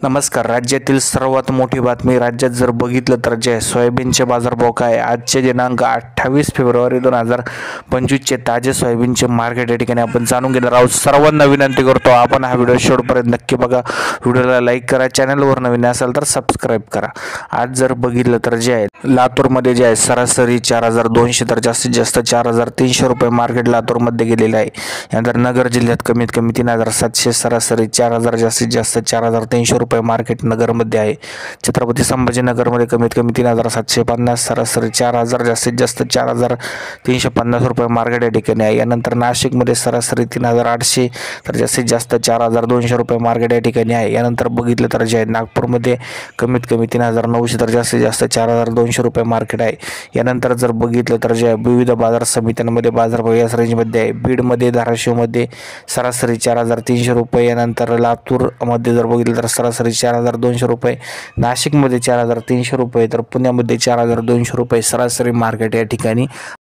नमस्कार. राज्यातील सर्वात मोठी बातमी. राज्यात जर बघितलं तर जे सोयाबीनचे बाजारभाव काय आजचे दिनांक 28 फेब्रुवारी 2025चे ताजे सोयाबीनचे मार्केट या ठिकाणी आपण जाणून घेणार आहोत. सर्वांना विनंती करतो आपण हा व्हिडिओ शेवटपर्यंत नक्की बघा. व्हिडिओला लाईक करा, चॅनलवर नवीन असाल तर सबस्क्राईब करा. आज जर बघितलं तर जे आहे लातूरमध्ये जे आहे सरासरी 4200 तर जास्तीत जास्त 4300 रुपये मार्केट लातूरमध्ये गेलेलं आहे. यानंतर नगर जिल्ह्यात कमीत कमी 3700, सरासरी 4000, जास्तीत जास्त 4300 रुपये मार्केट नगरमध्ये आहे. छत्रपती संभाजीनगरमध्ये कमीत कमी 3750, सरासरी 4000, जास्तीत जास्त 4350 रुपये मार्केट या ठिकाणी आहे. यानंतर नाशिकमध्ये सरासरी 3800 तर जास्तीत जास्त 4200 रुपये मार्केट या ठिकाणी आहे. यानंतर बघितलं तर जे आहे नागपूरमध्ये कमीत कमी 3900 तर जास्तीत जास्त 4200 रुपये मार्केट आहे. यानंतर जर बघितलं तर जे विविध बाजार समित्यांमध्ये बाजारभाव याच रेंजमध्ये आहे. बीडमध्ये, धाराशिवमध्ये सरासरी 4300 रुपये. यानंतर लातूरमध्ये जर बघितलं तर सरासरी 4200 रुपये, नाशिकमध्ये 4300 रुपये, तर पुण्यामध्ये 4200 रुपये सरासरी मार्केट या ठिकाणी